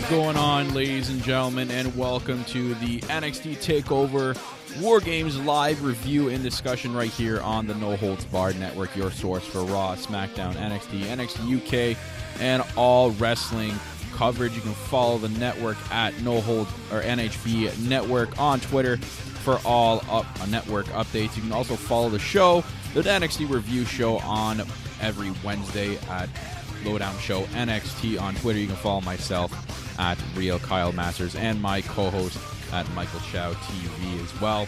is going on, ladies and gentlemen, and welcome to the NXT TakeOver War Games live review and discussion right here on the No Holds Barred Network, your source for Raw, SmackDown, NXT, NXT UK, and all wrestling coverage. You can follow the network at No Holds or NHB Network on Twitter for all network updates. You can also follow the show, the NXT Review Show, on every Wednesday at Lowdown Show NXT on Twitter. You can follow myself at Real Kyle Masters and my co-host at Michael Chow TV as well.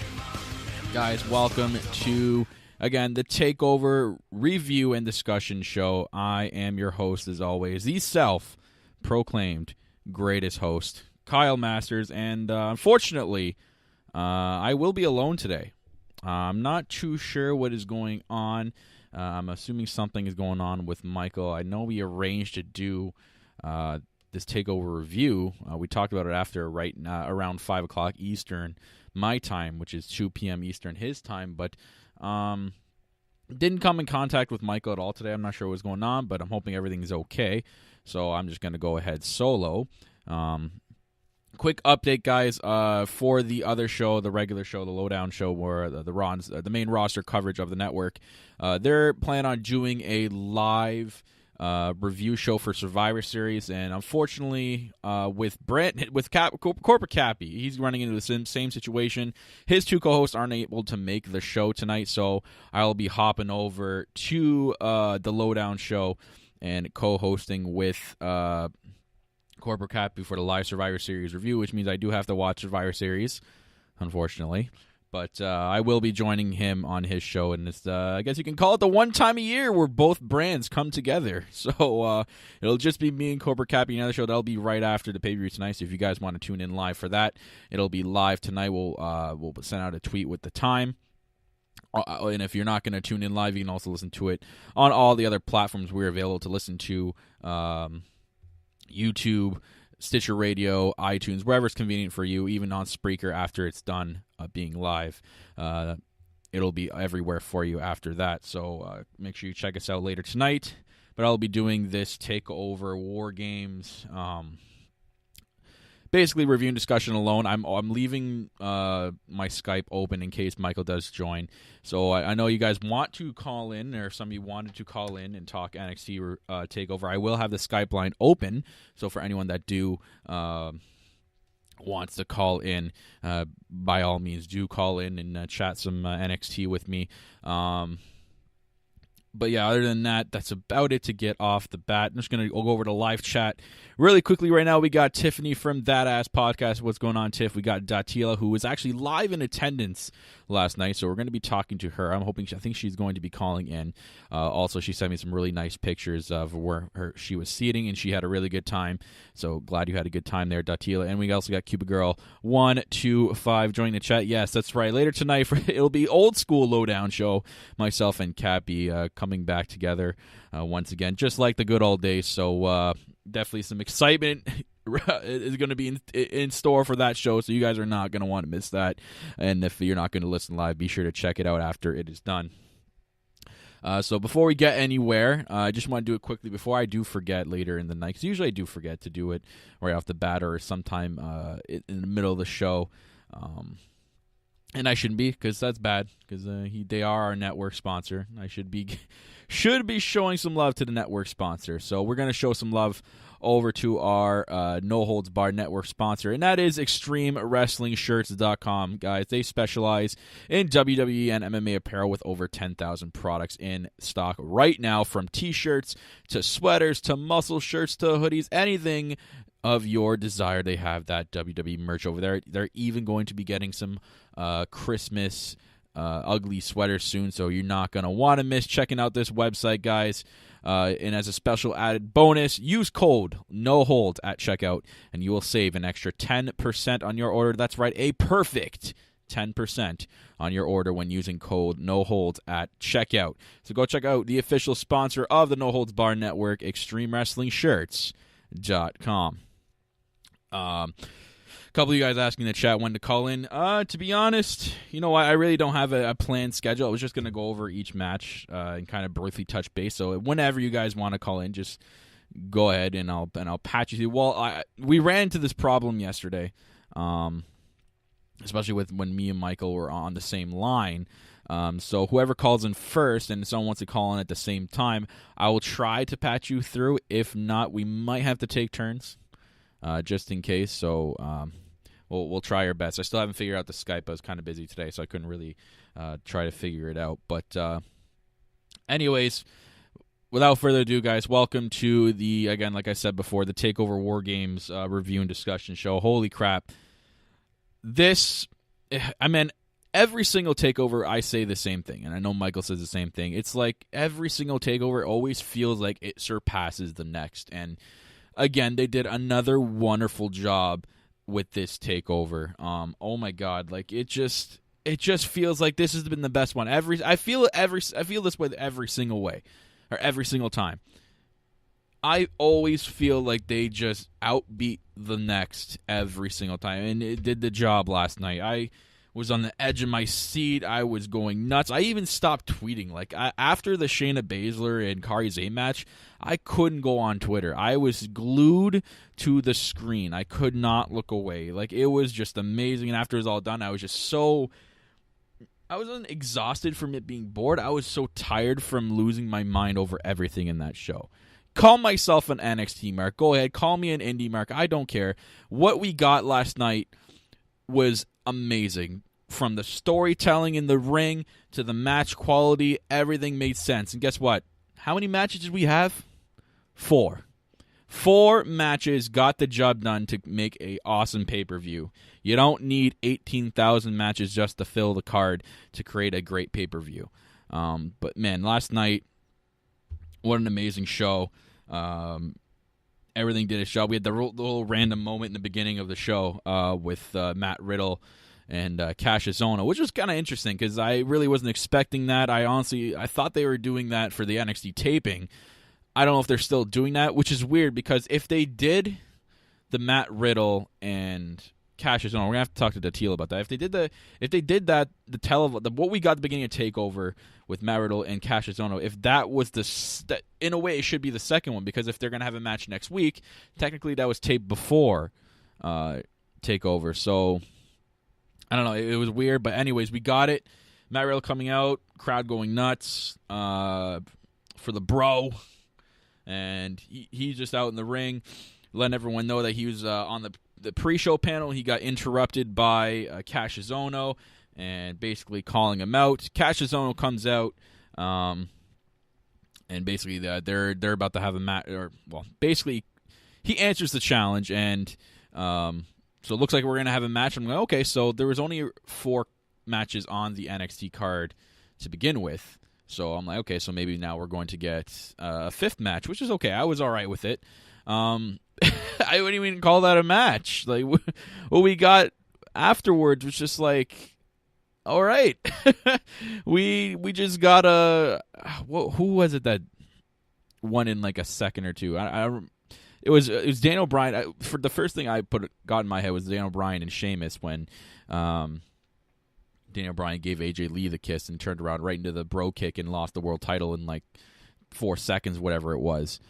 Guys, welcome to, again, the TakeOver review and discussion show. I am your host, as always, the self-proclaimed greatest host, Kyle Masters, and unfortunately, I will be alone today. I'm not too sure what is going on. I'm assuming something is going on with Michael. I know we arranged to do this TakeOver review. We talked about it after around 5 o'clock Eastern, my time, which is 2 p.m. Eastern, his time. But didn't come in contact with Michael at all today. I'm not sure what's going on, but I'm hoping everything's okay. So I'm just going to go ahead solo. Quick update, guys, for the other show, the regular show, the Lowdown Show, where the main roster coverage of the network. They're planning on doing a live review show for Survivor Series, and unfortunately, with Corporate Cappy, he's running into the same situation. His two co-hosts aren't able to make the show tonight, so I'll be hopping over to the Lowdown Show and co-hosting with Corporate Cappy for the live Survivor Series review, which means I do have to watch Survivor Series, unfortunately. But I will be joining him on his show, and it's, I guess you can call it the one time a year where both brands come together. So it'll just be me and Corporate Cappy. Another show that'll be right after the pay-per-view tonight. So if you guys want to tune in live for that, it'll be live tonight. We'll send out a tweet with the time. And if you're not going to tune in live, you can also listen to it on all the other platforms we're available to listen to. YouTube, Stitcher Radio, iTunes, wherever it's convenient for you, even on Spreaker after it's done being live. It'll be everywhere for you after that, so make sure you check us out later tonight. But I'll be doing this TakeOver War Games, basically review and discussion alone. I'm leaving my Skype open in case Michael does join. So I know you guys want to call in, or some of you wanted to call in and talk NXT TakeOver. I will have the Skype line open, so for anyone that wants to call in, by all means, do call in and chat some NXT with me. But yeah, other than that, that's about it to get off the bat. I'm just going to go over to live chat really quickly right now. We got Tiffany from That Ass Podcast. What's going on, Tiff? We got Datila, who was actually live in attendance last night, so we're going to be talking to her. I think she's going to be calling in. Also, she sent me some really nice pictures of where she was seating, and she had a really good time. So glad you had a good time there, Datila. And we also got Cuba Girl 125 joining the chat. Yes, that's right. Later tonight, it'll be old school Lowdown Show. Myself and Cappy coming back together once again, just like the good old days. So definitely some excitement is going to be in store for that show, so you guys are not going to want to miss that. And if you're not going to listen live, be sure to check it out after it is done. So before we get anywhere, I just want to do it quickly before I do forget later in the night, because usually I do forget to do it right off the bat or sometime in the middle of the show. And I shouldn't be, because that's bad, because they are our network sponsor. I should be showing some love to the network sponsor. So we're going to show some love over to our No Holds Barred network sponsor, and that is ExtremeWrestlingShirts.com. Guys, they specialize in WWE and MMA apparel with over 10,000 products in stock right now, from t-shirts to sweaters to muscle shirts to hoodies, anything of your desire. They have that WWE merch over there. They're even going to be getting some Christmas ugly sweaters soon, so you're not going to want to miss checking out this website, guys. And as a special added bonus, use code NOHOLD at checkout, and you will save an extra 10% on your order. That's right, a perfect 10% on your order when using code NOHOLD at checkout. So go check out the official sponsor of the No Holds Barred Network, ExtremeWrestlingShirts.com. A couple of you guys asking in the chat when to call in. To be honest, you know what? I really don't have a planned schedule. I was just going to go over each match and kind of briefly touch base. So whenever you guys want to call in, just go ahead and I'll patch you through. Well, we ran into this problem yesterday, especially with when me and Michael were on the same line. So whoever calls in first and someone wants to call in at the same time, I will try to patch you through. If not, we might have to take turns, just in case. So we'll try our best. I still haven't figured out the Skype. I was kind of busy today, so I couldn't really try to figure it out. But anyways, without further ado, guys, welcome to the, again, like I said before, the TakeOver War Games review and discussion show. Holy crap. Every single TakeOver, I say the same thing, and I know Michael says the same thing. It's like every single TakeOver always feels like it surpasses the next. And again, they did another wonderful job with this TakeOver. Oh my God, like it just feels like this has been the best one. I feel this way every single way, or every single time. I always feel like they just outbeat the next every single time, and it did the job last night. I was on the edge of my seat. I was going nuts. I even stopped tweeting. Like, after the Shayna Baszler and Kairi Sane match, I couldn't go on Twitter. I was glued to the screen. I could not look away. Like, it was just amazing. And after it was all done, I was just so... I wasn't exhausted from it being bored. I was so tired from losing my mind over everything in that show. Call myself an NXT mark. Go ahead. Call me an indie mark. I don't care. What we got last night was amazing. From the storytelling in the ring to the match quality, everything made sense. And guess what? How many matches did we have? 4. 4 matches got the job done to make an awesome pay-per-view. You don't need 18,000 matches just to fill the card to create a great pay-per-view. But man, last night, what an amazing show. Everything did its job. We had the little random moment in the beginning of the show with Matt Riddle and Cassius Ohno, which was kind of interesting because I really wasn't expecting that. I thought they were doing that for the NXT taping. I don't know if they're still doing that, which is weird because if they did the Matt Riddle and Cassius Ohno, we're gonna have to talk to Datil about that. If they did that, what we got at the beginning of TakeOver with Matt Riddle and Cassius Ohno, if that was in a way it should be the second one, because if they're gonna have a match next week, technically that was taped before TakeOver. So I don't know, it was weird, but anyways, we got it. Matt Riddle coming out, crowd going nuts for the bro, and he's just out in the ring, letting everyone know that he was on the pre-show panel. He got interrupted by Cassius Ohno and basically calling him out. Cassius Ohno comes out, and basically they're about to have a match, basically he answers the challenge, and so it looks like we're gonna have a match. I'm like, okay, so there was only 4 matches on the NXT card to begin with. So I'm like, okay, so maybe now we're going to get a 5th match, which is okay. I was all right with it. I wouldn't even call that a match. Like, what we got afterwards was just like, all right. we just got who was it that won in like a second or two? It was Daniel Bryan. For the first thing I got in my head was Daniel Bryan and Sheamus when Daniel Bryan gave AJ Lee the kiss and turned around right into the bro kick and lost the world title in like 4 seconds, whatever it was.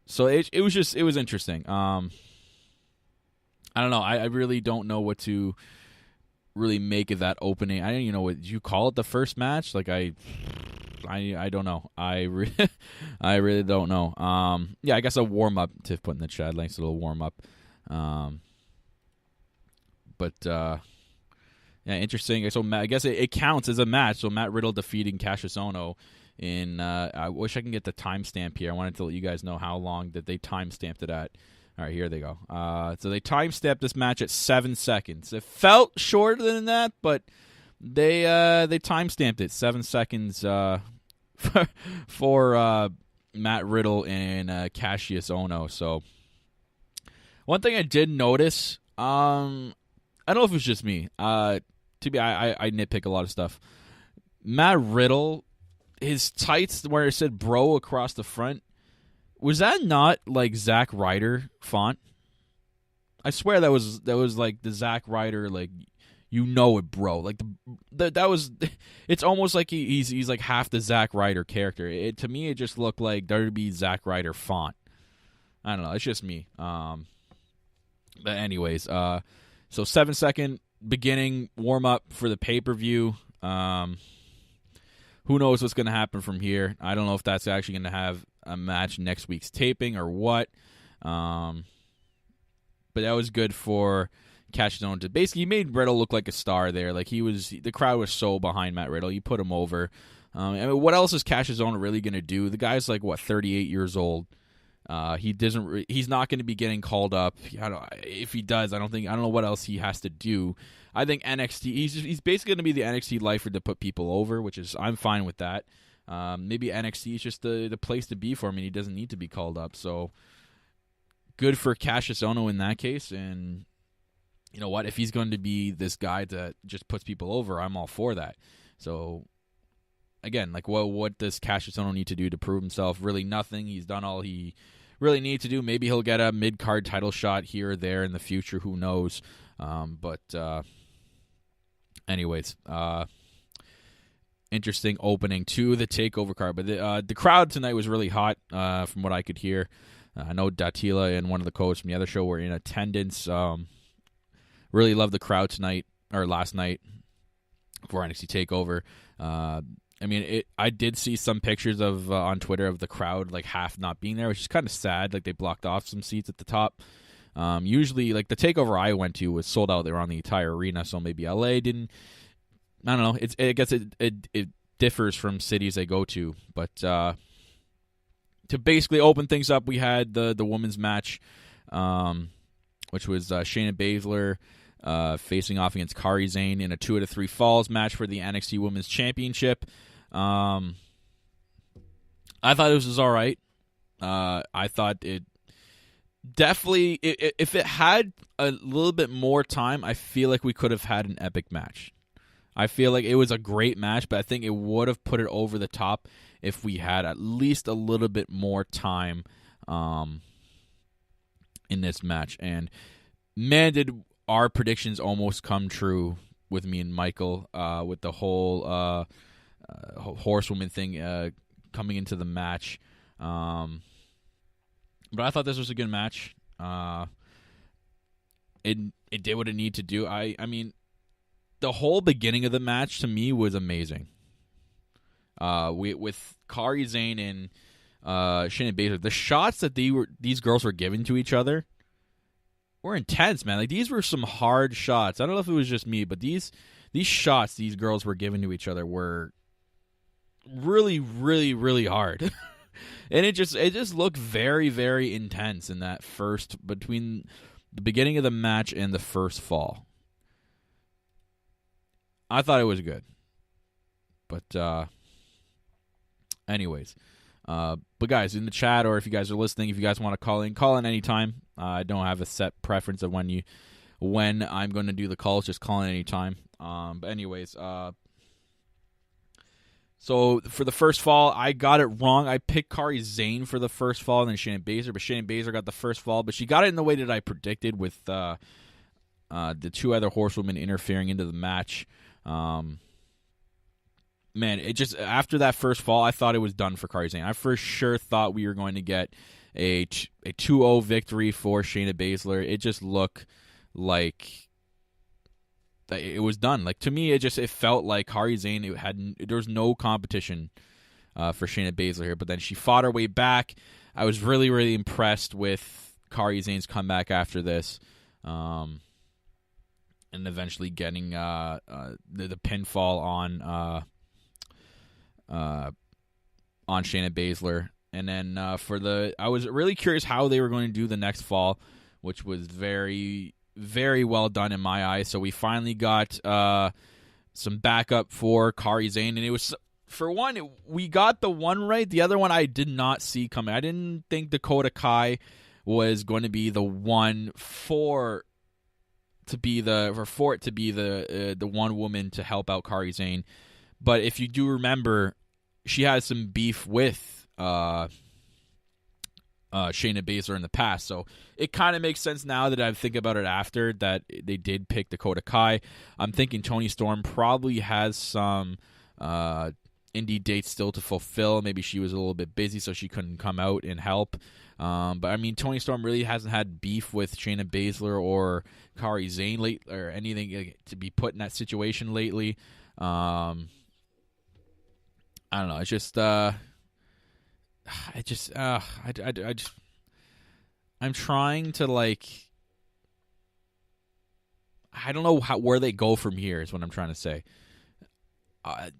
So it was interesting. I don't know. I really don't know what to really make of that opening. I don't even know what you call it, the first match. Like I don't know. I really don't know. Yeah, I guess a warm up. Tiff put in the chat. Nice little warm up. Yeah, interesting. So I guess it counts as a match. So Matt Riddle defeating Cassius Ohno in. I wish I can get the timestamp here. I wanted to let you guys know how long that they timestamped it at. All right, here they go. So they timestamped this match at 7 seconds. It felt shorter than that, but they timestamped it 7 seconds for Matt Riddle and Cassius Ohno. So one thing I did notice, I don't know if it was just me. I nitpick a lot of stuff. Matt Riddle, his tights where it said "bro" across the front, was that not like Zack Ryder font? I swear that was like the Zack Ryder like You know it, bro. Like that was. It's almost like he's like half the Zack Ryder character. To me, it just looked like WWE Zack Ryder font. I don't know. It's just me. But anyways, so 7-second beginning warm up for the pay-per-view. Who knows what's going to happen from here? I don't know if that's actually going to have a match next week's taping or what. But that was good for Cassius Ohno. Basically, he made Riddle look like a star there. Like the crowd was so behind Matt Riddle. You put him over. I mean, what else is Cassius Ohno really going to do? The guy's like 38 years old. He's not going to be getting called up. If he does, I don't know what else he has to do. I think NXT. He's basically going to be the NXT lifer to put people over, which is I'm fine with that. Maybe NXT is just the place to be for him, and he doesn't need to be called up. So good for Cassius Ohno in that case. And you know what? If he's going to be this guy that just puts people over, I'm all for that. So again, like what does Cassius Ohno need to do to prove himself? Really nothing. He's done all he really needs to do. Maybe he'll get a mid-card title shot here or there in the future. Who knows? Anyways, interesting opening to the TakeOver card. But the crowd tonight was really hot from what I could hear. I know Datila and one of the coaches from the other show were in attendance. Really loved the crowd tonight, or last night, for NXT TakeOver. I mean, I did see some pictures of on Twitter of the crowd, like, half not being there, which is kind of sad. Like, they blocked off some seats at the top. Usually, like, the TakeOver I went to was sold out. They were on the entire arena, so maybe LA didn't. I don't know. I guess it differs from cities they go to. But to basically open things up, we had the women's match, which was Shayna Baszler facing off against Kairi Sane in a 2 out of 3 falls match for the NXT Women's Championship. I thought this was all right. I thought it definitely, if it had a little bit more time, I feel like we could have had an epic match. I feel like it was a great match, but I think it would have put it over the top if we had at least a little bit more time in this match. And man, did our predictions almost come true with me and Michael with the whole horsewoman thing coming into the match. But I thought this was a good match. It did what it needed to do. I mean, the whole beginning of the match to me was amazing. With Kairi Sane and Shayna Baszler, the shots that these girls were giving to each other were intense, man. Like, these were some hard shots. I don't know if it was just me, but these shots these girls were giving to each other were really, really, really hard. And it just looked very, very intense in that between the beginning of the match and the first fall. I thought it was good. But anyways. But guys, in the chat, or if you guys are listening, if you guys want to call in anytime. I don't have a set preference of when I'm going to do the calls. Just call in anytime. But anyways, so for the first fall, I got it wrong. I picked Kairi Sane for the first fall, and then Shayna Baszler. But Shayna Baszler got the first fall, but she got it in the way that I predicted, with the 2 other horsewomen interfering into the match. Man, it just, after that first fall, I thought it was done for Kairi Sane. I for sure thought we were going to get a 2-0 victory for Shayna Baszler. It just looked like it was done. Like, to me, it felt like Kairi Sane, there was no competition for Shayna Baszler here. But then she fought her way back. I was really, really impressed with Kairi Sane's comeback after this. And eventually getting the pinfall on Shayna Baszler. And then I was really curious how they were going to do the next fall, which was very, very well done in my eyes. So we finally got some backup for Kairi Sane, and it was, for one, we got the one right. The other one I did not see coming. I didn't think Dakota Kai was going to be the one for it to be the one woman to help out Kairi Sane. But if you do remember, she had some beef with Shayna Baszler in the past. So it kind of makes sense now that I think about it after that they did pick Dakota Kai. I'm thinking Toni Storm probably has some indie dates still to fulfill. Maybe she was a little bit busy, so she couldn't come out and help. But I mean, Toni Storm really hasn't had beef with Shayna Baszler or Kairi Sane or anything to be put in that situation lately. I don't know. It's just, I'm trying to I don't know where they go from here. Is what I'm trying to say.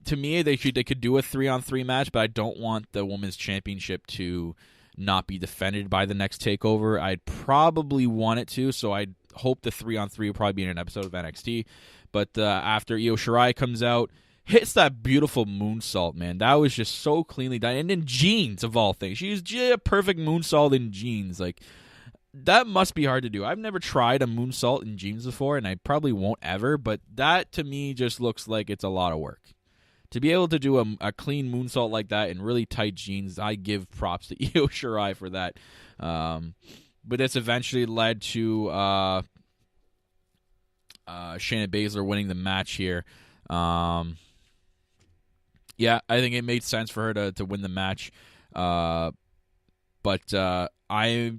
To me, they could do a 3-on-3 match, but I don't want the women's championship to not be defended by the next takeover. I'd probably want it to, so I'd hope the 3-on-3 will probably be in an episode of NXT. But after Io Shirai comes out, hits that beautiful moonsault, man. That was just so cleanly done. And in jeans, of all things. She used a perfect moonsault in jeans. That must be hard to do. I've never tried a moonsault in jeans before, and I probably won't ever. But that, to me, just looks like it's a lot of work. To be able to do a clean moonsault like that in really tight jeans, I give props to Io Shirai for that. But this eventually led to Shayna Baszler winning the match here. Yeah, I think it made sense for her to win the match. But I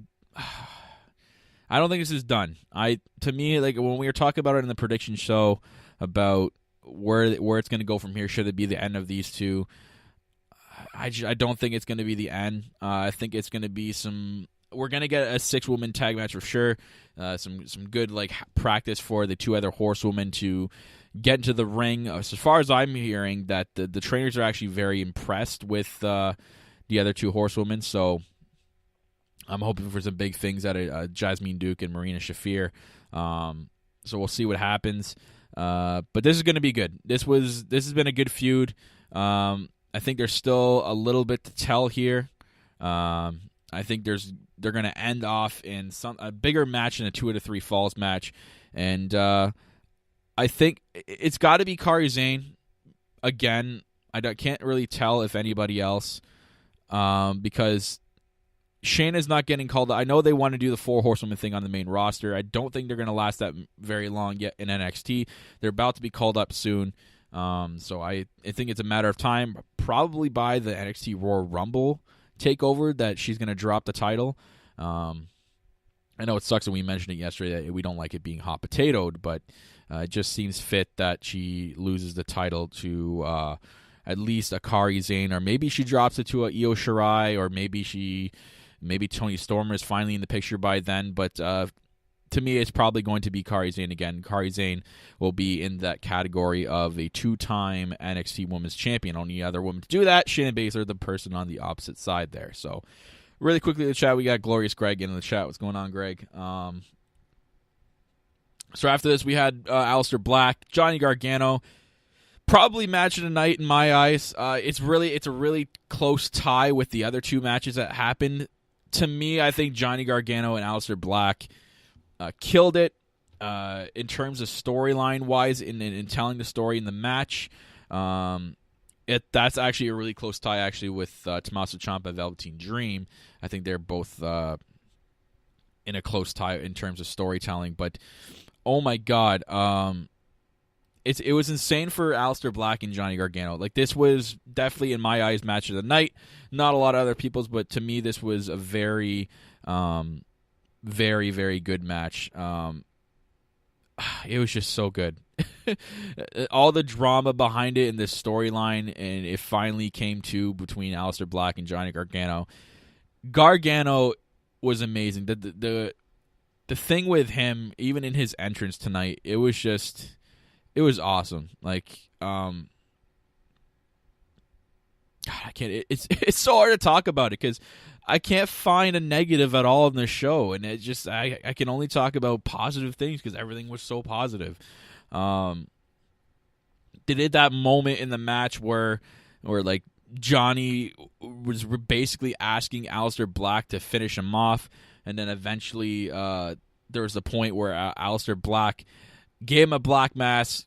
don't think this is done. To me, when we were talking about it in the prediction show about where it's going to go from here, should it be the end of these two? I don't think it's going to be the end. I think it's going to be we're going to get a 6-woman tag match for sure. Some good practice for the 2 other horsewomen to get into the ring. As far as I'm hearing, that the trainers are actually very impressed with the other 2 horsewomen. So I'm hoping for some big things out of Jasmine Duke and Marina Shafir. So we'll see what happens. But this is going to be good. This has been a good feud. I think there's still a little bit to tell here. I think they're going to end off in a bigger match in a 2 out of 3 falls match, and I think it's got to be Kairi Sane again. I can't really tell if anybody else, because Shayna's not getting called. I know they want to do the 4 horsewomen thing on the main roster. I don't think they're going to last that very long yet in NXT. They're about to be called up soon. So I think it's a matter of time, probably by the NXT Royal Rumble takeover, that she's going to drop the title. I know it sucks that we mentioned it yesterday that we don't like it being hot potatoed, but it just seems fit that she loses the title to at least a Kairi Sane, or maybe she drops it to a Io Shirai, or maybe Toni Storm is finally in the picture by then. But to me, it's probably going to be Kairi Sane again. Kairi Sane will be in that category of a 2-time NXT Women's Champion. Only other woman to do that, Shayna Baszler, the person on the opposite side there. So really quickly in the chat, we got Glorious Greg in the chat. What's going on, Greg? So after this, we had Aleister Black, Johnny Gargano. Probably match of the night in my eyes. It's a really close tie with the other 2 matches that happened. To me, I think Johnny Gargano and Aleister Black killed it in terms of storyline-wise in telling the story in the match. That's actually a really close tie, actually, with Tommaso Ciampa and Velveteen Dream. I think they're both in a close tie in terms of storytelling. But, oh my God, it was insane for Aleister Black and Johnny Gargano. This was definitely, in my eyes, match of the night. Not a lot of other people's, but to me, this was a very, very, very good match. It was just so good. All the drama behind it and the storyline, and it finally came to between Aleister Black and Johnny Gargano. Gargano was amazing. The thing with him, even in his entrance tonight, it was awesome. God, I can't. It's so hard to talk about it because I can't find a negative at all in the show, and I can only talk about positive things because everything was so positive. They did that moment in the match where Johnny was basically asking Aleister Black to finish him off, and then eventually there was a point where Aleister Black gave him a black mass,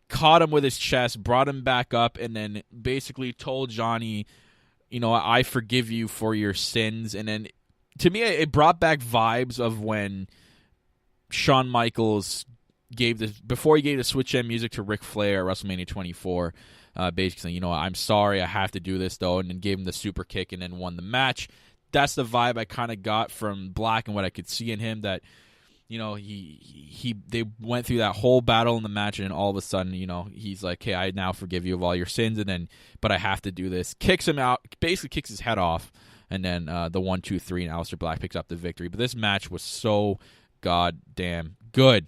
caught him with his chest, brought him back up, and then basically told Johnny, I forgive you for your sins. And then to me, it brought back vibes of when Shawn Michaels before he gave the switch end music to Ric Flair at WrestleMania 24, basically saying, you know, I'm sorry, I have to do this though, and then gave him the super kick and then won the match. That's the vibe I kind of got from Black and what I could see in him, that, you know, they went through that whole battle in the match, and then all of a sudden, you know, he's like, hey, I now forgive you of all your sins, and then, but I have to do this. Kicks him out, basically kicks his head off, and then the 1, 2, 3, and Aleister Black picks up the victory. But this match was so goddamn good.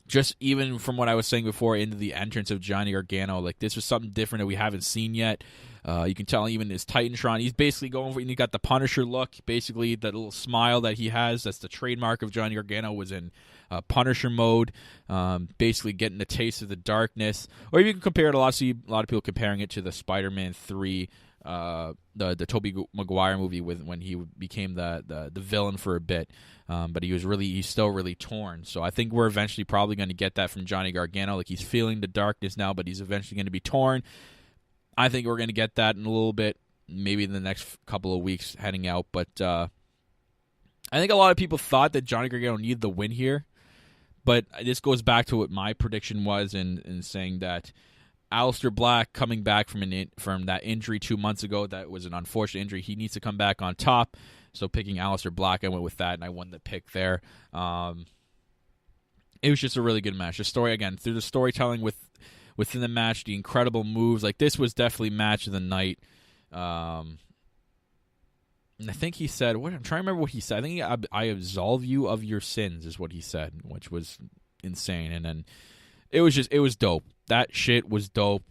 Just even from what I was saying before, into the entrance of Johnny Gargano, like, this was something different that we haven't seen yet. You can tell even his Titantron, he's basically going for it, and he got the Punisher look, basically that little smile that he has, that's the trademark of Johnny Gargano, was in Punisher mode, basically getting the taste of the darkness. Or you can compare it, a lot of people comparing it to the Spider-Man 3, the Tobey Maguire movie, when he became the villain for a bit. But he's still really torn. So I think we're eventually probably going to get that from Johnny Gargano. Like, he's feeling the darkness now, but he's eventually going to be torn. I think we're going to get that in a little bit, maybe in the next couple of weeks heading out. But I think a lot of people thought that Johnny Gargano needed the win here. But this goes back to what my prediction was in saying that Aleister Black coming back from that injury 2 months ago, that was an unfortunate injury. He needs to come back on top. So picking Aleister Black, I went with that, and I won the pick there. It was just a really good match. The story, again, through the storytelling within the match, the incredible moves. Like, this was definitely match of the night. And I think he said, I'm trying to remember what he said. I think I absolve you of your sins is what he said, which was insane. And then it was dope. That shit was dope.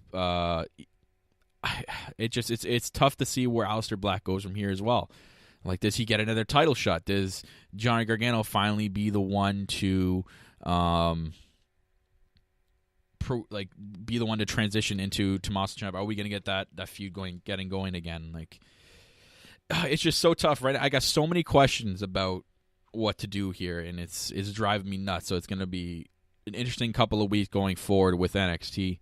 It's tough to see where Aleister Black goes from here as well. Like, does he get another title shot? Does Johnny Gargano finally be the one to, be the one to transition into Tommaso Ciampa? Are we going to get that feud getting going again? Like, it's just so tough, right? I got so many questions about what to do here, and it's driving me nuts. So it's going to be an interesting couple of weeks going forward with NXT.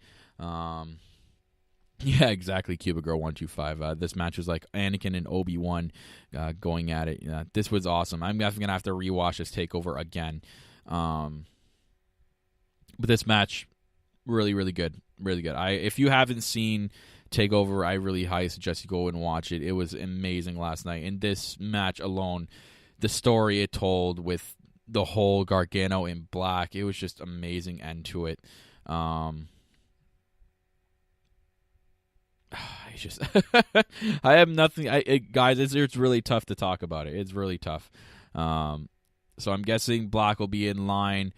Yeah, exactly. Cuba Girl 125. This match was like Anakin and Obi-Wan going at it. This was awesome. I'm definitely gonna have to rewatch this takeover again. But this match, really, really good, really good. If you haven't seen Takeover, I really highly suggest you go and watch it. It was amazing last night. In this match alone, the story it told with the whole Gargano in Black, it was just amazing end to it. I have nothing. Guys, it's really tough to talk about it. It's really tough. So I'm guessing Black will be in line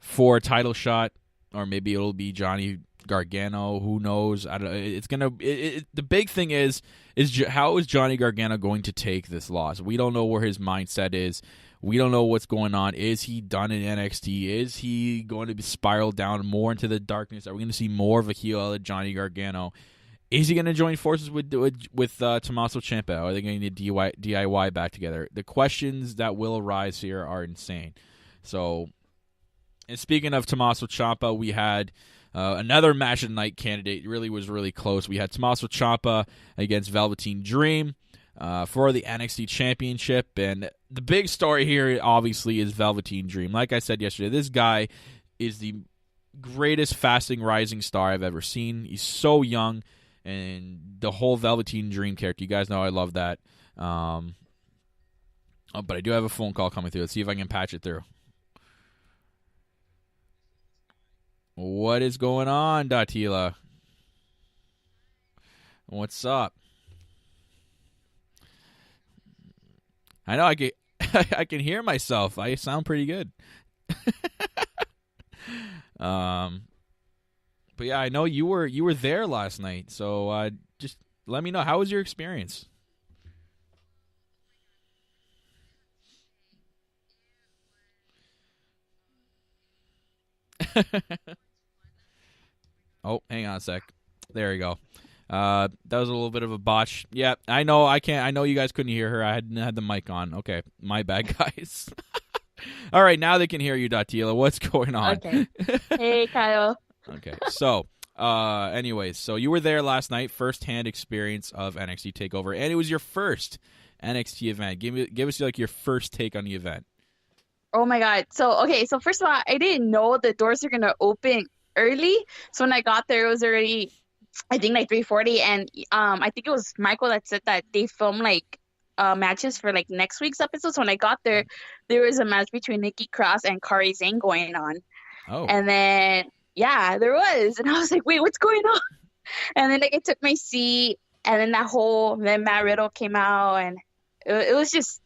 for a title shot, or maybe it'll be Johnny Gargano. Who knows? I don't. It's gonna. The big thing is how is Johnny Gargano going to take this loss? We don't know where his mindset is. We don't know what's going on. Is he done in NXT? Is he going to be spiraled down more into the darkness? Are we going to see more of a heel at Johnny Gargano? Is he going to join forces with Tommaso Ciampa? Are they going to DIY back together? The questions that will arise here are insane. So, and speaking of Tommaso Ciampa, we had another match of the night candidate. It really was really close. We had Tommaso Ciampa against Velveteen Dream for the NXT Championship. And the big story here, obviously, is Velveteen Dream. Like I said yesterday, this guy is the greatest fasting rising star I've ever seen. He's so young. And the whole Velveteen Dream character, you guys know I love that. But I do have a phone call coming through. Let's see if I can patch it through. What is going on, Datila? What's up? I know I can hear myself. I sound pretty good. But yeah, I know you were there last night, so just let me know, how was your experience? Oh, hang on a sec. There you go. That was a little bit of a botch. Yeah, I know. I know you guys couldn't hear her. I hadn't had the mic on. Okay, my bad, guys. All right, now they can hear you, Datila. What's going on? Okay. Hey, Kyle. Okay, so, anyways, so you were there last night, first-hand experience of NXT TakeOver, and it was your first NXT event. Give us like your first take on the event. Oh my God. So first of all, I didn't know the doors are gonna open early. So when I got there, it was already, I think like 3:40, and I think it was Michael that said that they film like matches for like next week's episode. So when I got there, there was a match between Nikki Cross and Kairi Sane going on, Oh, and then yeah, there was, and I was like, wait, what's going on? And then like I took my seat, and then Matt Riddle came out, and it was just,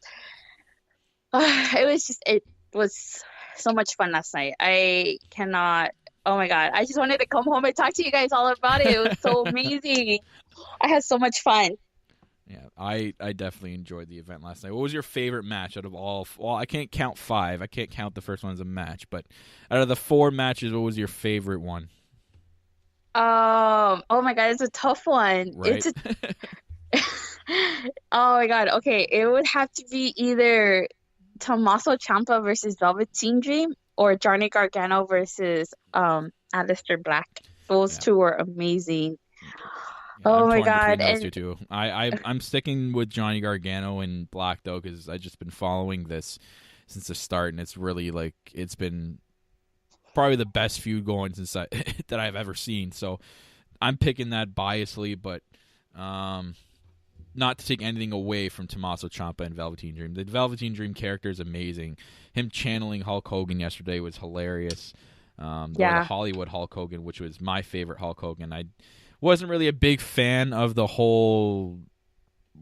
it was so much fun last night. I cannot. Oh my God. I just wanted to come home and talk to you guys all about it. It was so amazing. I had so much fun. yeah. I definitely enjoyed the event last night. What was your favorite match out of all? Well, I can't count 5. I can't count the first one as a match. But out of the 4 matches, what was your favorite one? Oh my God, it's a tough one. Right. Oh my God. Okay, it would have to be either Tommaso Ciampa versus Velveteen Dream or Johnny Gargano versus Aleister Black. Those two were amazing. Yeah, Oh I'm my torn God. between those two. I'm sticking with Johnny Gargano and Black though, because I just been following this since the start, and it's really like it's been probably the best feud going since that I've ever seen. So I'm picking that biasly, but not to take anything away from Tommaso Ciampa and Velveteen Dream. The Velveteen Dream character is amazing. Him channeling Hulk Hogan yesterday was hilarious. The Hollywood Hulk Hogan, which was my favorite Hulk Hogan. I wasn't really a big fan of the whole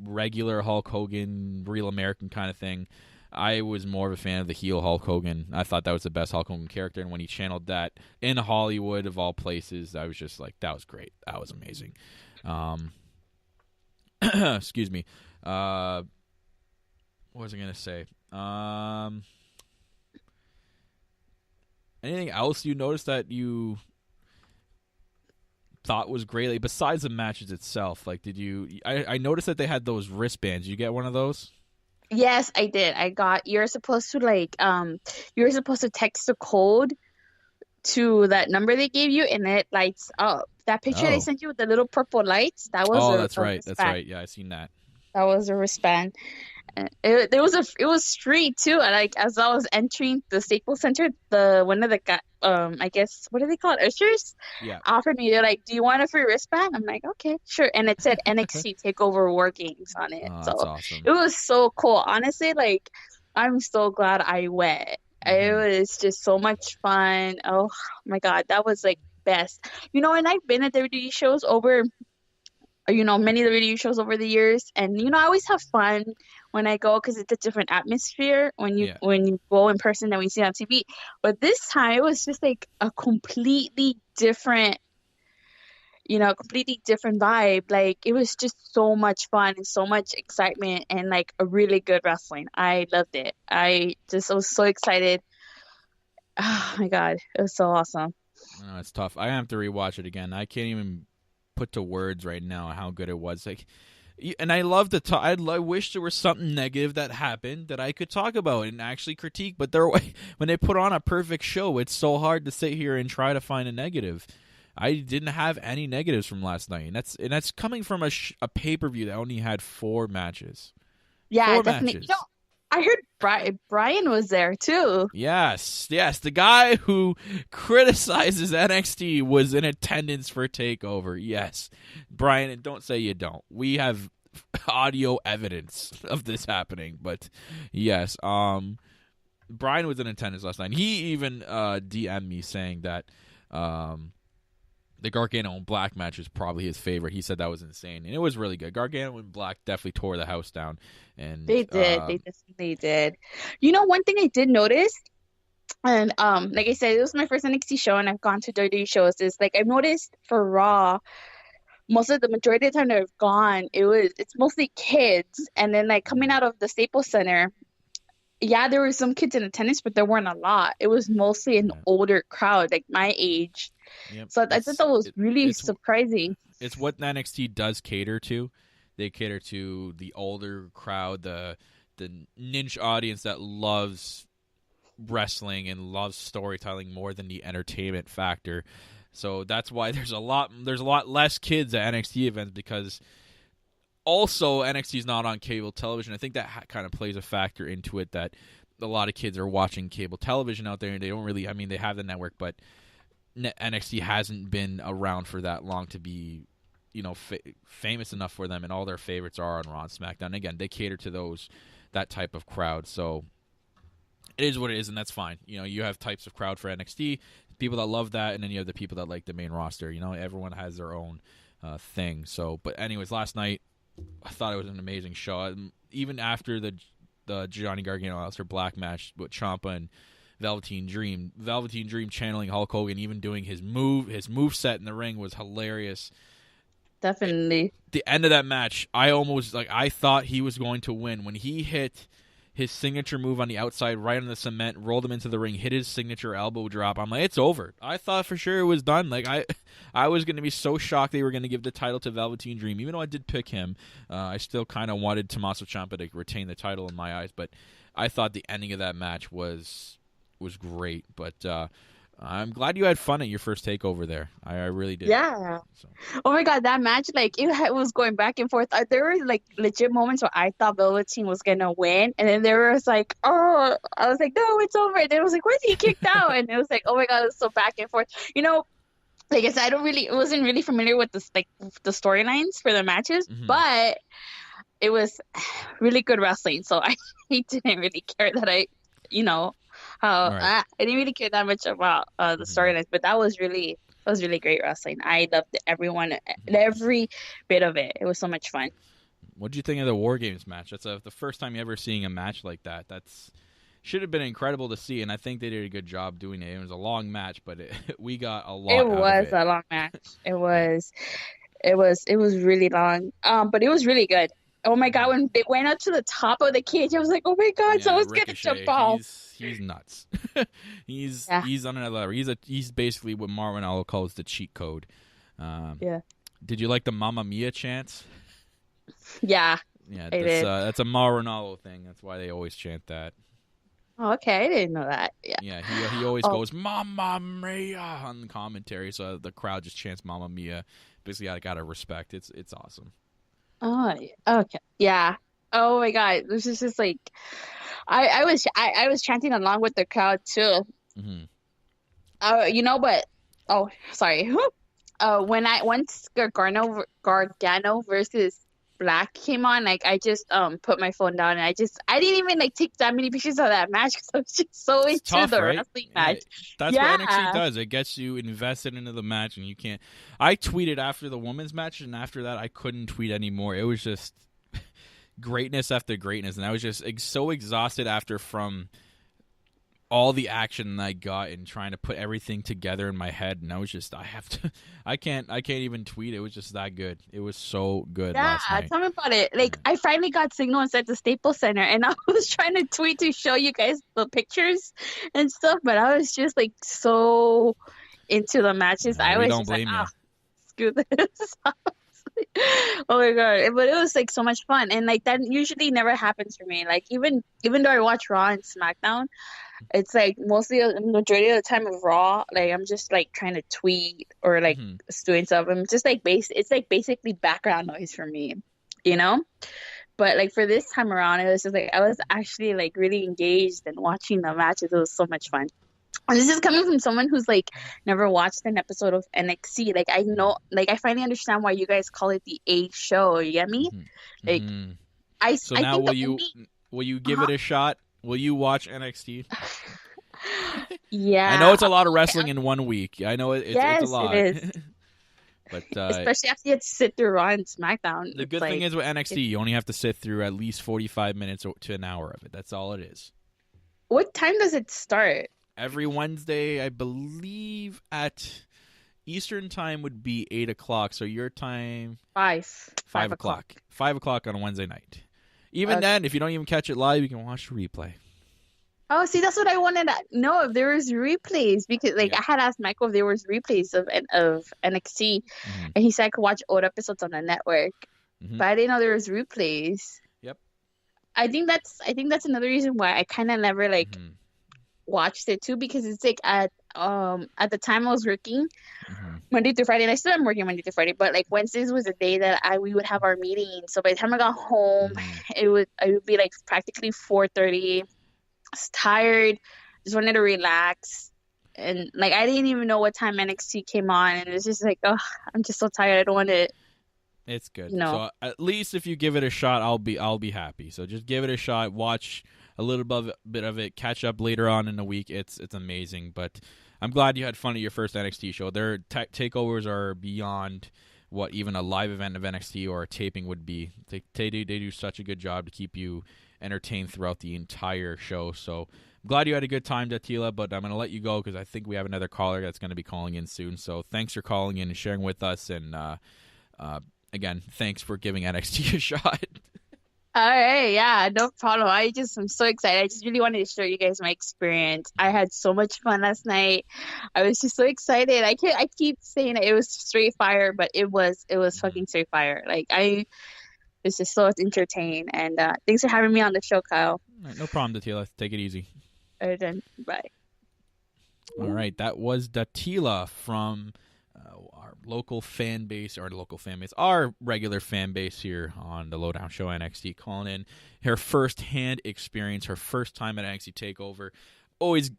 regular Hulk Hogan, real American kind of thing. I was more of a fan of the heel Hulk Hogan. I thought that was the best Hulk Hogan character, and when he channeled that in Hollywood, of all places, I was just like, that was great. That was amazing. Excuse me. What was I going to say? Anything else you noticed that you thought was great, like, besides the matches itself? Like, did you? I noticed that they had those wristbands. Did you get one of those? Yes, I did. You're supposed to text a code to that number they gave you, and it lights up. That picture they sent you with the little purple lights, that was that's right. wristband. That's right. Yeah, I seen that. That was a wristband. It was street too. And like as I was entering the Staples Center, one of the I guess, what do they call it? Ushers? Yeah. Offered me, they're like, "Do you want a free wristband?" I'm like, "Okay, sure." And it said NXT TakeOver War Games on it. Oh, so that's awesome. it was so cool. Honestly, like I'm so glad I went. It was just so much fun. Oh my God, that was like best. And I've been at WWE shows over, many WWE shows over the years, and I always have fun when I go because it's a different atmosphere when you go in person than when you see it on TV. But this time it was just like a completely different vibe. Like it was just so much fun and so much excitement and like a really good wrestling. I loved it. I was so excited. Oh my God, it was so awesome. No, it's tough. I have to rewatch it again. I can't even put to words right now how good it was. Like, and I love to talk. I wish there was something negative that happened that I could talk about and actually critique. But when they put on a perfect show, it's so hard to sit here and try to find a negative. I didn't have any negatives from last night, and that's coming from a pay-per-view that only had 4 matches. Yeah, 4 definitely. matches. I heard Brian was there too. Yes. The guy who criticizes NXT was in attendance for TakeOver. Yes. Brian, and don't say you don't. We have audio evidence of this happening, but yes. Brian was in attendance last night. He even DM'd me saying that the Gargano and Black match is probably his favorite. He said that was insane, and it was really good. Gargano and Black definitely tore the house down, and they did. They definitely did. One thing I did notice, and like I said, it was my first NXT show, and I've gone to WWE shows. Is like I've noticed for Raw, the majority of the time they've gone, it's mostly kids, and then like coming out of the Staples Center. Yeah, there were some kids in attendance, but there weren't a lot. It was mostly an older crowd, like my age. Yep. So I thought that was really surprising. It's what NXT does cater to. They cater to the older crowd, the niche audience that loves wrestling and loves storytelling more than the entertainment factor. So that's why there's a lot less kids at NXT events, because Also, NXT is not on cable television. I think that kind of plays a factor into it, that a lot of kids are watching cable television out there, and they don't really. I mean, they have the network, but NXT hasn't been around for that long to be, famous enough for them, and all their favorites are on Raw and SmackDown. Again, they cater to that type of crowd, so it is what it is, and that's fine. You have types of crowd for NXT, people that love that, and then you have the people that like the main roster. Everyone has their own thing. So, but anyways, last night I thought it was an amazing show. Even after the Johnny Gargano Aleister Black match with Ciampa and Velveteen Dream channeling Hulk Hogan, even doing his move set in the ring was hilarious. Definitely. The end of that match, I thought he was going to win when he hit his signature move on the outside, right on the cement, rolled him into the ring, hit his signature elbow drop. I'm like, it's over. I thought for sure it was done. Like I was going to be so shocked they were going to give the title to Velveteen Dream, even though I did pick him. I still kind of wanted Tommaso Ciampa to retain the title in my eyes, but I thought the ending of that match was great. But I'm glad you had fun at your first takeover there. I really did. Yeah. So. Oh my God, that match, it was going back and forth. There were legit moments where I thought Velveteen was gonna win, and then there was I was like, no, it's over. And then it was like, where's he kicked out? And it was like, oh my God, it was so back and forth. Like I said, wasn't really familiar with the storylines for the matches, but it was really good wrestling. So I didn't really care that I didn't really care that much about the storylines, but that was really great wrestling. I loved everyone, every bit of it. It was so much fun. What did you think of the War Games match? That's the first time you ever seeing a match like that. Should have been incredible to see, and I think they did a good job doing it. It was a long match, but we got a lot. It was a long match. It was really long, but it was really good. Oh my God, when they went up to the top of the cage, I was like, oh my God, someone's going to jump off. He's nuts. He's on another level. He's basically what Marvin Allo calls the cheat code. Yeah. Did you like the Mamma Mia chants? Yeah. Yeah, that's a Mauro Ranallo thing. That's why they always chant that. Oh, okay. I didn't know that. Yeah. Yeah, he always goes Mamma Mia on the commentary, so the crowd just chants Mamma Mia. Basically, I gotta respect. It's awesome. Oh, okay. Yeah. Oh my God. This is just like I was chanting along with the crowd too. But sorry. Once Gargano versus Black came on, I just put my phone down, and I didn't even take that many pictures of that match because I was just so into tough, the right? wrestling match. That's what NXT does. It gets you invested into the match, and you can't. I tweeted after the women's match, and after that, I couldn't tweet anymore. It was just greatness after greatness, and I was just so exhausted from all the action I got and trying to put everything together in my head, and I was just I can't even tweet. It was just that good. It was so good last night. Tell me about it. I finally got signal inside the Staples Center, and I was trying to tweet to show you guys the pictures and stuff, but I was just so into the matches. I was don't just blame you. Screw this. Oh my God. But it was so much fun, and that usually never happens for me. Even though I watch Raw and SmackDown, it's mostly the majority of the time of Raw, I'm just trying to tweet or doing stuff. I'm just it's basically background noise for me, but for this time around, it was just I was actually really engaged and watching the matches. It was so much fun. And this is coming from someone who's never watched an episode of NXT. I know, I finally understand why you guys call it the A show. You get me? So now will you give it a shot? Will you watch NXT? Yeah. I know it's a lot of wrestling in 1 week. I know it's a lot. It is. But especially after you have to sit through Raw and SmackDown. The good thing is with NXT, you only have to sit through at least 45 minutes to an hour of it. That's all it is. What time does it start? Every Wednesday, I believe at Eastern time would be 8 o'clock. So your time? 5 o'clock. 5 o'clock on a Wednesday night. Even then, if you don't even catch it live, you can watch the replay. Oh, see, that's what I wanted to know, if there was replays, because I had asked Michael if there was replays of NXT, and he said I could watch old episodes on the network, but I didn't know there was replays. Yep. I think that's another reason why I kind of never watched it too, because it's at the time I was working, Monday through Friday, and I still am working Monday through Friday, but like Wednesdays was the day that we would have our meeting. So by the time I got home, Mm-hmm. I would be like practically 4:30. I was tired, just wanted to relax. And like I didn't even know what time NXT came on, and it's just like, oh, I'm just so tired. I don't want to, It's good. you know. So at least if you give it a shot, I'll be happy. So just give it a shot. Watch a little bit of it. Catch up later on in the week. It's amazing. But I'm glad you had fun at your first NXT show. Their takeovers are beyond what even a live event of NXT or a taping would be. They do such a good job to keep you entertained throughout the entire show. So I'm glad you had a good time, Datila. But I'm going to let you go because I think we have another caller that's going to be calling in soon. So thanks for calling in and sharing with us. And again, thanks for giving NXT a shot. All right, yeah, no problem. I'm so excited. I just really wanted to show you guys my experience. I had so much fun last night. I was just so excited. I keep saying it was straight fire, but it was fucking straight fire. Like I was just so entertained. And thanks for having me on the show, Kyle. All right, no problem, Datila. Take it easy. All right, then. Bye. All right, that was Datila from our local fan base, our regular fan base here on the Lowdown Show NXT, calling in her first-hand experience, her first time at NXT TakeOver. Always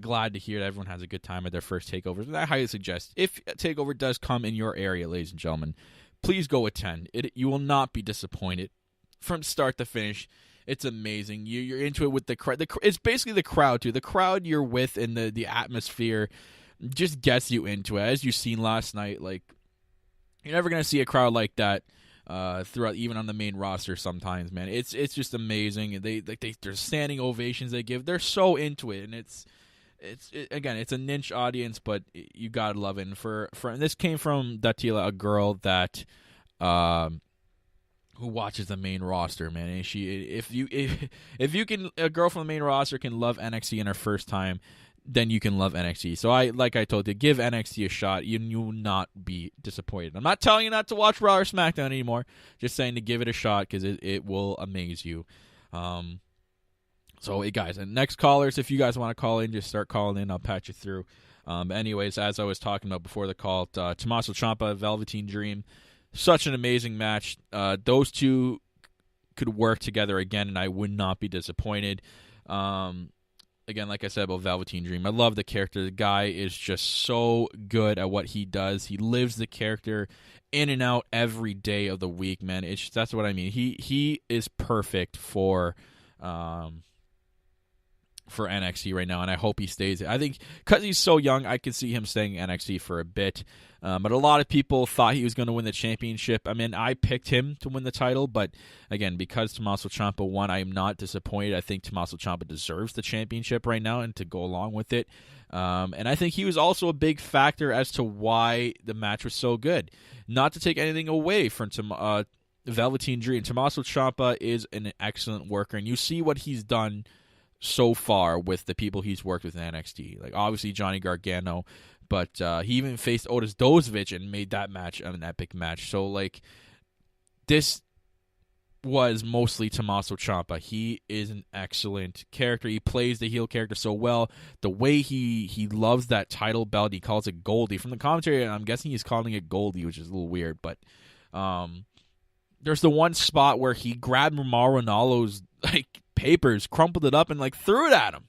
glad to hear that everyone has a good time at their first takeovers. And I highly suggest, if a takeover does come in your area, ladies and gentlemen, please go attend. You will not be disappointed from start to finish. It's amazing. You're into it with the crowd. It's basically the crowd, too. The crowd you're with and the atmosphere just gets you into it. As you've seen last night, like, you're never going to see a crowd like that throughout, even on the main roster sometimes, man. It's just amazing. There's standing ovations they give. They're so into it, and again, it's a niche audience, but you gotta love it. And this came from Datila, a girl that who watches the main roster, man. And if you can, a girl from the main roster can love NXT in her first time, then you can love NXT. So like I told you, give NXT a shot. You will not be disappointed. I'm not telling you not to watch Raw or SmackDown anymore. Just saying to give it a shot because it will amaze you. So, hey, guys, and next callers, if you guys want to call in, just start calling in. I'll patch you through. Anyways, as I was talking about before the call, Tommaso Ciampa, Velveteen Dream, such an amazing match. Those two could work together again, and I would not be disappointed. Again, like I said about Velveteen Dream, I love the character. The guy is just so good at what he does. He lives the character in and out every day of the week, man. That's what I mean. He is perfect for NXT right now, and I hope he stays. I think because he's so young, I could see him staying in NXT for a bit. But a lot of people thought he was going to win the championship. I mean, I picked him to win the title, but again, because Tommaso Ciampa won, I am not disappointed. I think Tommaso Ciampa deserves the championship right now and to go along with it. And I think he was also a big factor as to why the match was so good. Not to take anything away from Velveteen Dream. Tommaso Ciampa is an excellent worker, and you see what he's done so far with the people he's worked with in NXT. Like, obviously, Johnny Gargano, but he even faced Otis Dozovic and made that match an epic match. So, like, this was mostly Tommaso Ciampa. He is an excellent character. He plays the heel character so well. The way he loves that title belt, he calls it Goldie. From the commentary, I'm guessing he's calling it Goldie, which is a little weird, but there's the one spot where he grabbed Mauro Ranallo's, like, papers, crumpled it up, and, like, threw it at him.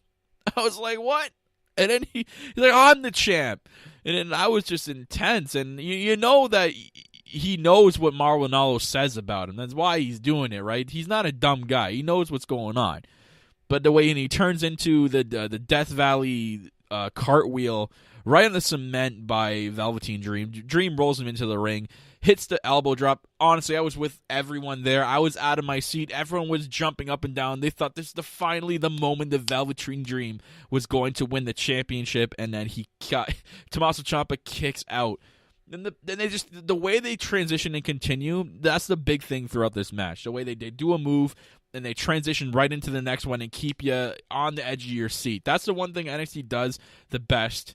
I was like, what? And then he's like, I'm the champ. And then I was just intense. And you know that he knows what Mauro Ranallo says about him. That's why he's doing it, right? He's not a dumb guy. He knows what's going on. But the way he turns into the Death Valley cartwheel right on the cement by Velveteen Dream. Dream rolls him into the ring, hits the elbow drop. Honestly, I was with everyone there. I was out of my seat. Everyone was jumping up and down. They thought this is finally the moment the Velveteen Dream was going to win the championship, and then Tommaso Ciampa kicks out. Then the way they transition and continue, that's the big thing throughout this match. The way they do a move and they transition right into the next one and keep you on the edge of your seat. That's the one thing NXT does the best.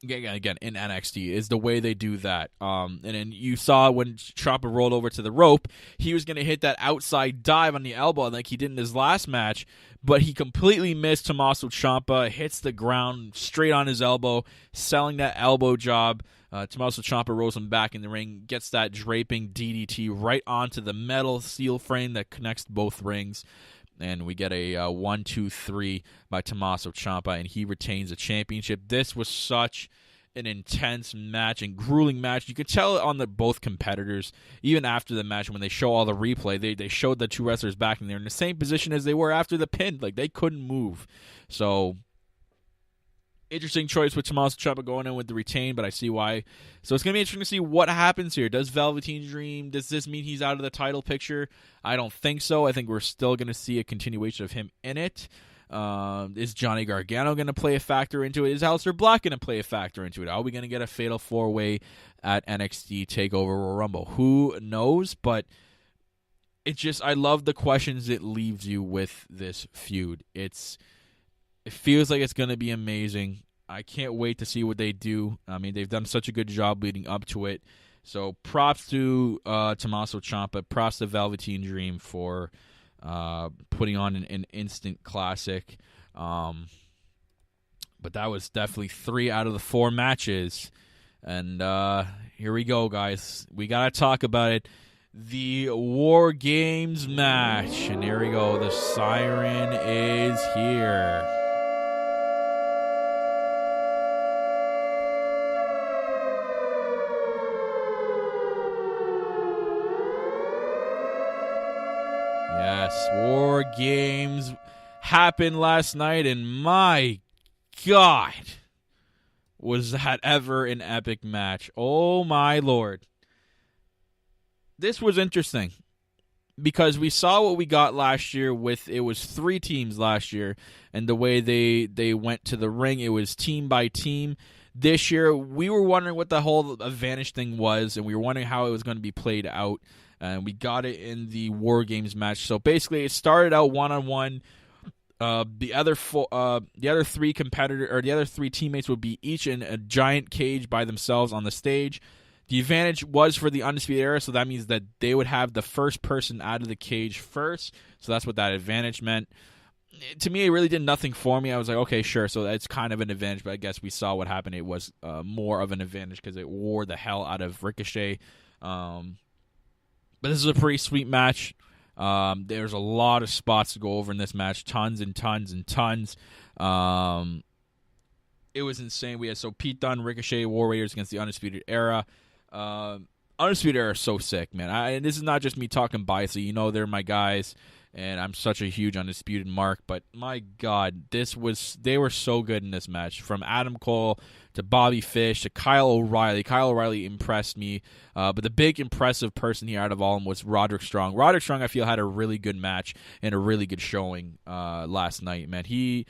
again in NXT is the way they do that. And then you saw when Ciampa rolled over to the rope, he was going to hit that outside dive on the elbow like he did in his last match, but he completely missed Tommaso Ciampa, hits the ground straight on his elbow, selling that elbow job. Tommaso Ciampa rolls him back in the ring, gets that draping DDT right onto the metal steel frame that connects both rings. And we get a 1-2-3 by Tommaso Ciampa, and he retains the championship. This was such an intense match and grueling match. You could tell it on both competitors, even after the match when they show all the replay. They showed the two wrestlers back, and they're in the same position as they were after the pin. Like, they couldn't move. So, interesting choice with Tommaso Ciampa going in with the retain, but I see why. So it's going to be interesting to see what happens here. Does Velveteen Dream, does this mean he's out of the title picture? I don't think so. I think we're still going to see a continuation of him in it. Is Johnny Gargano going to play a factor into it? Is Aleister Black going to play a factor into it? Are we going to get a fatal four-way at NXT TakeOver Royal Rumble? Who knows? But I love the questions it leaves you with this feud. It feels like it's going to be amazing. I can't wait to see what they do. I mean, they've done such a good job leading up to it. So props to Tommaso Ciampa. Props to Velveteen Dream for putting on an instant classic. But that was definitely 3 out of the 4 matches. And here we go, guys. We got to talk about it. The War Games match. And here we go. The siren is here. Yes, War Games happened last night, and my God, was that ever an epic match. Oh, my Lord. This was interesting because we saw what we got last year it was 3 teams last year, and the way they went to the ring, it was team by team. This year, we were wondering what the whole advantage thing was, and we were wondering how it was going to be played out. And we got it in the War Games match. So basically, it started out 1-on-1. The other 3 competitors, or the other 3 teammates, would be each in a giant cage by themselves on the stage. The advantage was for the Undisputed Era, so that means that they would have the first person out of the cage first. So that's what that advantage meant. To me, it really did nothing for me. I was like, okay, sure. So that's kind of an advantage, but I guess we saw what happened. It was more of an advantage because it wore the hell out of Ricochet. But this is a pretty sweet match. There's a lot of spots to go over in this match. Tons and tons and tons. It was insane. We had Pete Dunne, Ricochet, War Raiders against the Undisputed Era. Undisputed Era is so sick, man. And this is not just me talking biasly. You know they're my guys, and I'm such a huge Undisputed mark. But my God, they were so good in this match. From Adam Cole to Bobby Fish to Kyle O'Reilly. Kyle O'Reilly impressed me. But the big impressive person here out of all of them was Roderick Strong. Roderick Strong, I feel, had a really good match and a really good showing last night, man. He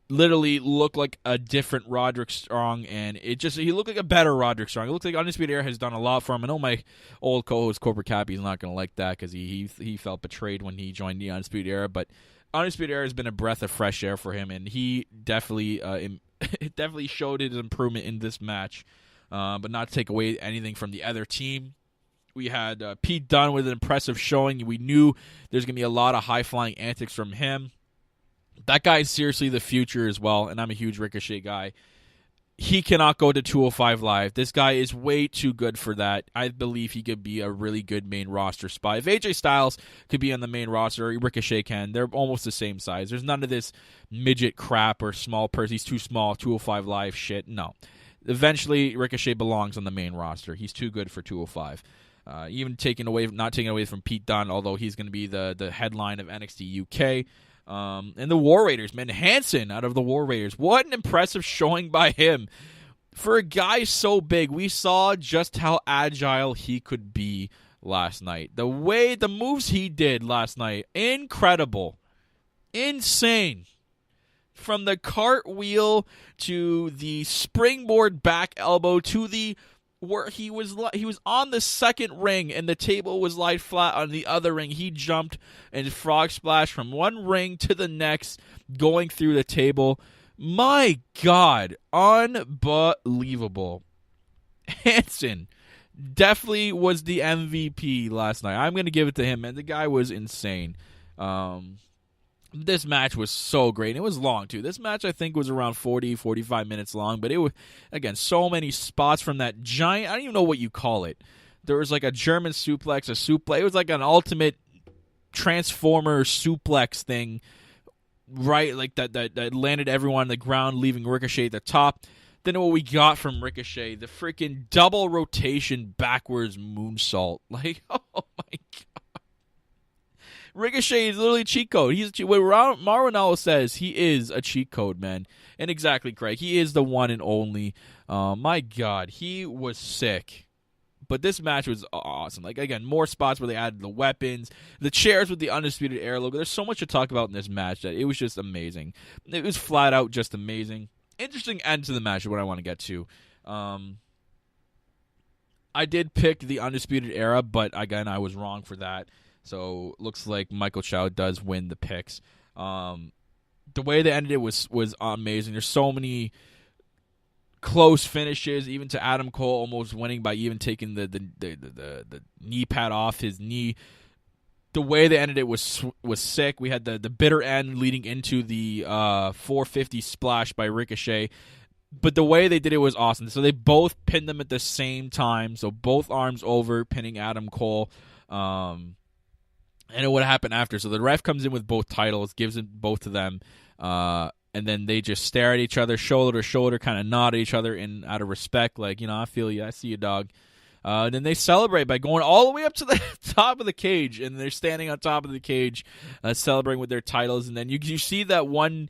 literally looked like a different Roderick Strong, and he looked like a better Roderick Strong. It looks like Undisputed Era has done a lot for him. I know my old co-host Cobra Cappy is not going to like that because he felt betrayed when he joined the Undisputed Era, but Undisputed Era has been a breath of fresh air for him, and he definitely it definitely showed his improvement in this match. But not to take away anything from the other team. We had Pete Dunne with an impressive showing. We knew there's going to be a lot of high-flying antics from him. That guy is seriously the future as well, and I'm a huge Ricochet guy. He cannot go to 205 Live. This guy is way too good for that. I believe he could be a really good main roster spot. If AJ Styles could be on the main roster, Ricochet can. They're almost the same size. There's none of this midget crap or small person. He's too small, 205 Live shit. No. Eventually, Ricochet belongs on the main roster. He's too good for 205. Even not taking away from Pete Dunne, although he's going to be the headline of NXT UK. And the War Raiders, man. Hanson out of the War Raiders. What an impressive showing by him. For a guy so big, we saw just how agile he could be last night. The moves he did last night, incredible. Insane. From the cartwheel to the springboard back elbow to where he was on the second ring and the table was laid flat on the other ring. He jumped and frog splash from one ring to the next, going through the table. My God, unbelievable. Hanson definitely was the MVP last night. I'm going to give it to him, man. The guy was insane. This match was so great. And it was long, too. This match, I think, was around 40, 45 minutes long. But it was, again, so many spots from that giant, I don't even know what you call it. There was like a German suplex, a suplex. It was like an ultimate transformer suplex thing, right? Like that landed everyone on the ground, leaving Ricochet at the top. Then what we got from Ricochet, the freaking double rotation backwards moonsault. Like, oh my God. Ricochet is literally a cheat code. He's what Marinello says, he is a cheat code, man. And exactly, Craig. He is the one and only. My God, he was sick. But this match was awesome. Like, again, more spots where they added the weapons, the chairs with the Undisputed Era logo. There's so much to talk about in this match that it was just amazing. It was flat out just amazing. Interesting end to the match is what I want to get to. I did pick the Undisputed Era, but again, I was wrong for that. So looks like Michael Chow does win the picks. The way they ended it was amazing. There's so many close finishes, even to Adam Cole almost winning by even taking the knee pad off his knee. The way they ended it was sick. We had the bitter end leading into the 450 splash by Ricochet. But the way they did it was awesome. So they both pinned them at the same time. So both arms over, pinning Adam Cole. And it would happen after. So the ref comes in with both titles, gives it both to them. And then they just stare at each other, shoulder to shoulder, kind of nod at each other out of respect. Like, I feel you. I see you, dog. Then they celebrate by going all the way up to the top of the cage, and they're standing on top of the cage, celebrating with their titles. And then you see that one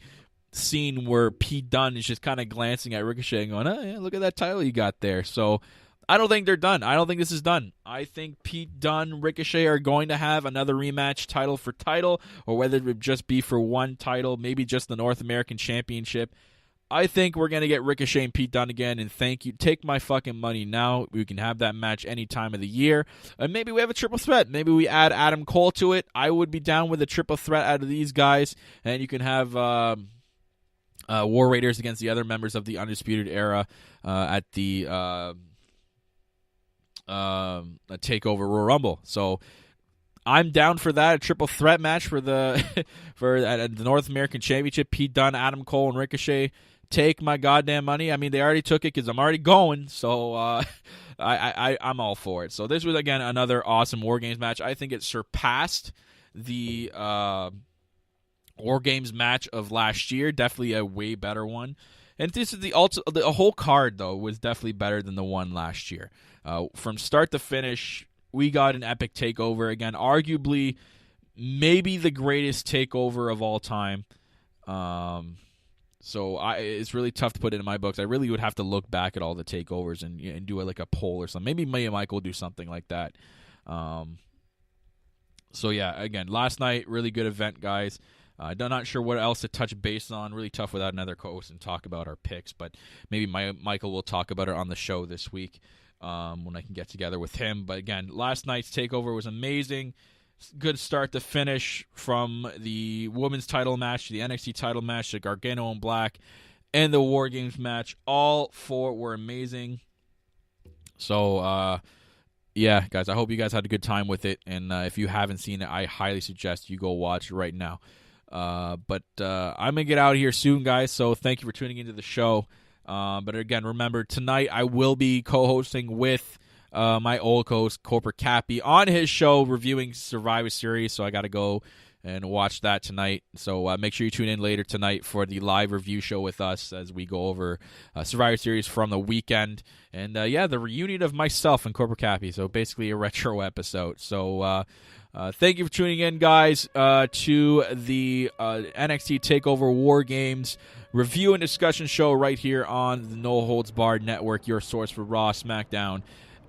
scene where Pete Dunne is just kind of glancing at Ricochet and going, "Oh yeah, look at that title you got there." So I don't think they're done. I don't think this is done. I think Pete Dunne, Ricochet are going to have another rematch, title for title, or whether it would just be for one title, maybe just the North American Championship. I think we're going to get Ricochet and Pete Dunne again, and thank you. Take my fucking money now. We can have that match any time of the year. And maybe we have a triple threat. Maybe we add Adam Cole to it. I would be down with a triple threat out of these guys, and you can have War Raiders against the other members of the Undisputed Era at the TakeOver Royal Rumble. So I'm down for that, a triple threat match for the the North American Championship. Pete Dunne, Adam Cole, and Ricochet. Take my goddamn money. I mean, they already took it because I'm already going, so I'm all for it. So this was, again, another awesome War Games match. I think it surpassed the War Games match of last year. Definitely a way better one. And this is the whole card, though, was definitely better than the one last year. From start to finish, we got an epic takeover. Again, arguably, maybe the greatest takeover of all time. So it's really tough to put it in my books. I really would have to look back at all the takeovers and do like a poll or something. Maybe me and Michael will do something like that. So yeah, again, last night, really good event, guys. I'm not sure what else to touch base on. Really tough without another co-host and talk about our picks, but maybe Michael will talk about it on the show this week when I can get together with him. But again, last night's takeover was amazing. Good start to finish, from the women's title match to the NXT title match to Gargano and Black and the War Games match. All four were amazing. So, yeah, guys, I hope you guys had a good time with it. And if you haven't seen it, I highly suggest you go watch it right now. But I'm going to get out of here soon, guys, so thank you for tuning into the show. But again, remember, tonight I will be co-hosting with my old co-host, Corporate Cappy, on his show reviewing Survivor Series, so I got to go and watch that tonight. So make sure you tune in later tonight for the live review show with us as we go over Survivor Series from the weekend. And, yeah, the reunion of myself and Corporate Cappy, so basically a retro episode. So thank you for tuning in, guys, to the NXT TakeOver War Games review and discussion show right here on the No Holds Barred Network, your source for Raw, SmackDown,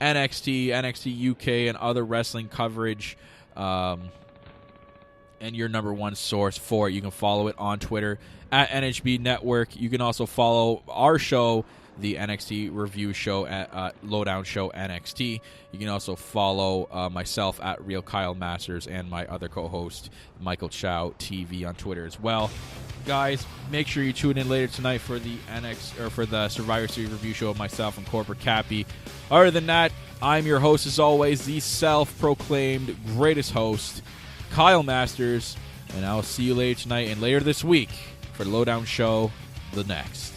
NXT, NXT UK, and other wrestling coverage, and your number one source for it. You can follow it on Twitter at NHB Network. You can also follow our show, the NXT review show at Lowdown Show NXT. You can also follow myself at Real Kyle Masters and my other co-host, Michael Chow TV, on Twitter as well. guys, make sure you tune in later tonight for the for the Survivor Series review show of myself and Corporate Cappy. Other than that, I'm your host as always, the self-proclaimed greatest host, Kyle Masters, and I'll see you later tonight and later this week for the Lowdown Show, The Next.